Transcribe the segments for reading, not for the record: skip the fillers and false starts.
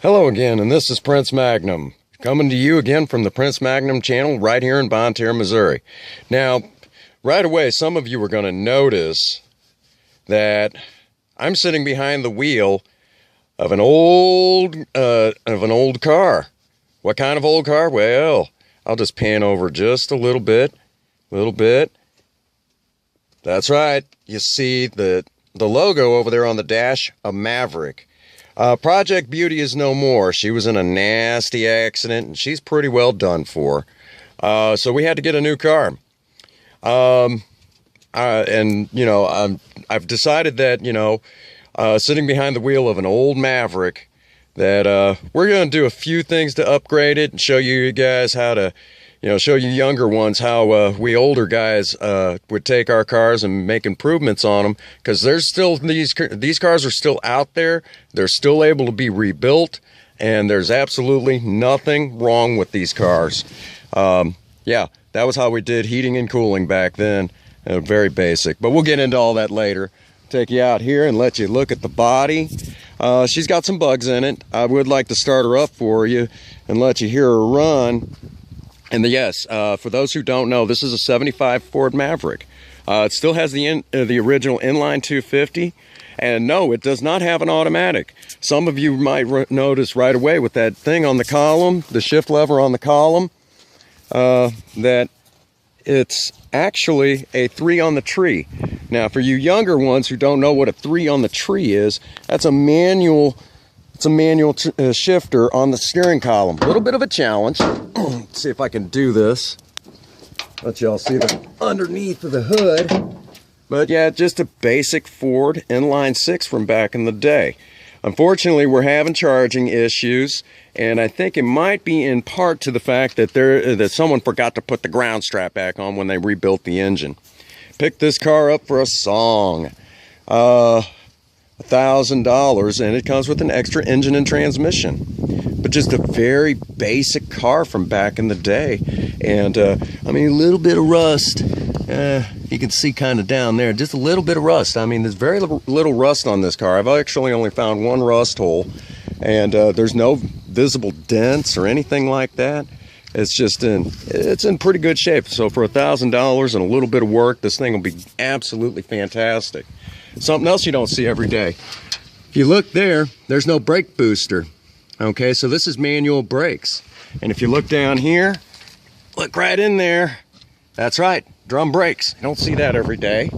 Hello again, and this is Prince Magnum, coming to you again from the Prince Magnum channel right here in Bonne Terre, Missouri. Now, right away, some of you are going to notice that I'm sitting behind the wheel of an old car. What kind of old car? Well, I'll just pan over just a little bit. That's right. You see the logo over there on the dash, a Maverick. Project Beauty is no more. She was in a nasty accident, and she's pretty well done for. So we had to get a new car. And, you know, I've decided that, you know, sitting behind the wheel of an old Maverick, that we're going to do a few things to upgrade it and show you guys how to, you know, show you younger ones how we older guys would take our cars and make improvements on them, because there's still these cars are still out there. They're still able to be rebuilt, and there's absolutely nothing wrong with these cars. Yeah, that was how we did heating and cooling back then. Very basic, but we'll get into all that later. Take you out here and let you look at the body. She's got some bugs in it. I would like to start her up for you and let you hear her run. And yes, for those who don't know, this is a 75 Ford Maverick. It still has the original inline 250. And no, it does not have an automatic. Some of you might notice right away with that thing on the column, the shift lever on the column, that it's actually a 3 on the tree. Now, for you younger ones who don't know what a 3 on the tree is, that's a manual. It's a manual shifter on the steering column. A little bit of a challenge. Let's see if I can do this. Let y'all see the underneath of the hood. But yeah, just a basic Ford inline 6 from back in the day. Unfortunately, we're having charging issues, and I think it might be in part to the fact that that someone forgot to put the ground strap back on when they rebuilt the engine. Picked this car up for a song. $1,000, and it comes with an extra engine and transmission, but just a very basic car from back in the day. And I mean, a little bit of rust, you can see kind of down there, just a little bit of rust. I mean, there's very little rust on this car. I've actually only found one rust hole, and there's no visible dents or anything like that. It's just it's in pretty good shape. So for $1,000 and a little bit of work, this thing will be absolutely fantastic. Something else you don't see every day. If you look there, there's no brake booster. Okay, so this is manual brakes. And if you look down here, look right in there. That's right, drum brakes. You don't see that every day.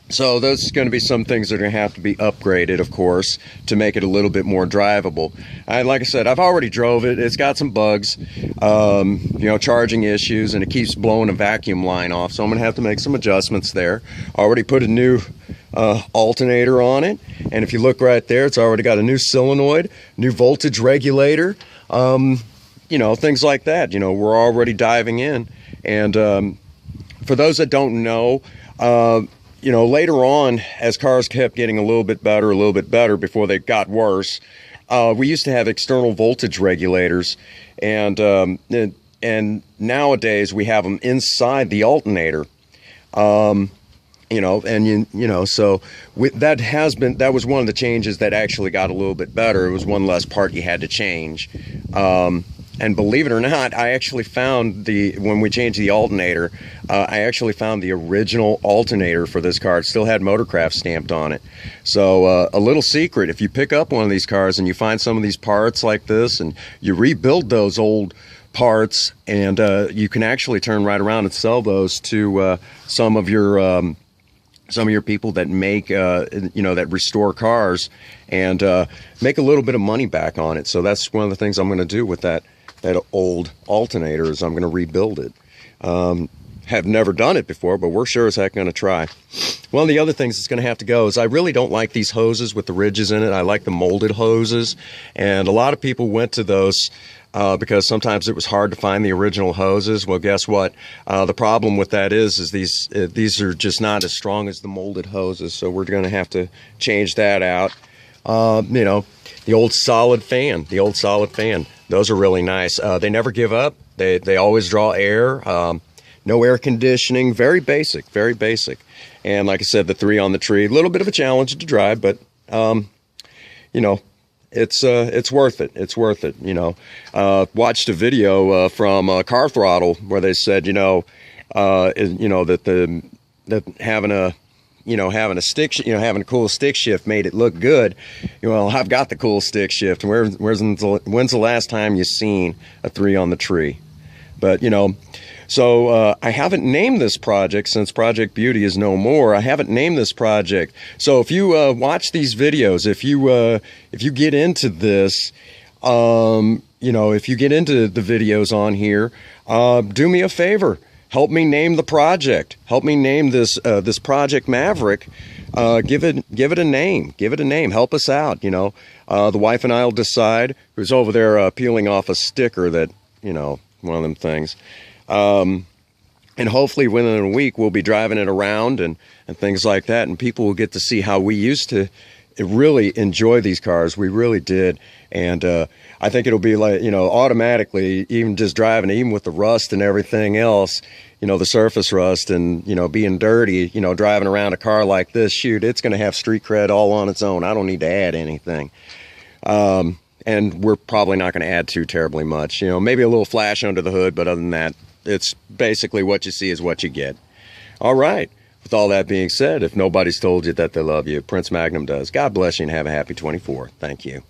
So those are going to be some things that are going to have to be upgraded, of course, to make it a little bit more drivable. Like I said, I've already drove it. It's got some bugs, you know, charging issues, and it keeps blowing a vacuum line off. So I'm going to have to make some adjustments there. Already put a new alternator on it. And if you look right there, it's already got a new solenoid, new voltage regulator, you know, things like that. You know, we're already diving in. And for those that don't know, you know, later on, as cars kept getting a little bit better before they got worse, we used to have external voltage regulators, and nowadays we have them inside the alternator. You know, and you know, so that was one of the changes that actually got a little bit better. It was one less part you had to change. And believe it or not, I actually found when we changed the alternator, I actually found the original alternator for this car. It still had Motorcraft stamped on it. So a little secret, if you pick up one of these cars and you find some of these parts like this and you rebuild those old parts, and you can actually turn right around and sell those to some of your people that make, you know, that restore cars, and make a little bit of money back on it. So that's one of the things I'm going to do with that old alternator, is I'm going to rebuild it. Have never done it before, but we're sure as heck going to try. One of the other things that's going to have to go is I really don't like these hoses with the ridges in it. I like the molded hoses, and a lot of people went to those because sometimes it was hard to find the original hoses. Well, guess what? The problem with that is these are just not as strong as the molded hoses, so we're going to have to change that out. You know, the old solid fan, those are really nice. They never give up. They always draw air. No air conditioning. Very basic, very basic. And like I said, the 3 on the tree, a little bit of a challenge to drive, but you know, it's worth it. It's worth it. You know, watched a video from Car Throttle where they said, you know, that having a having a stick, having a cool stick shift made it look good. Well, I've got the cool stick shift. When's the last time you seen a 3 on the tree? But, you know, so I haven't named this project since Project Beauty is no more. I haven't named this project. So if you watch these videos, if you get into this, you know, if you get into the videos on here, do me a favor. Help me name the project. Help me name this this Project Maverick. Give it a name. Give it a name. Help us out. You know, the wife and I will decide. Who's over there peeling off a sticker that, you know, one of them things. And hopefully within a week we'll be driving it around and things like that, and people will get to see how we used to really enjoy these cars. We really did. And I think it'll be like, you know, automatically, even just driving, even with the rust and everything else, you know, the surface rust and, you know, being dirty, you know, driving around a car like this, shoot, it's going to have street cred all on its own. I don't need to add anything. And we're probably not going to add too terribly much, you know, maybe a little flash under the hood, but other than that, it's basically what you see is what you get. All right. With all that being said, if nobody's told you that they love you, Prince Magnum does. God bless you and have a happy 24. Thank you.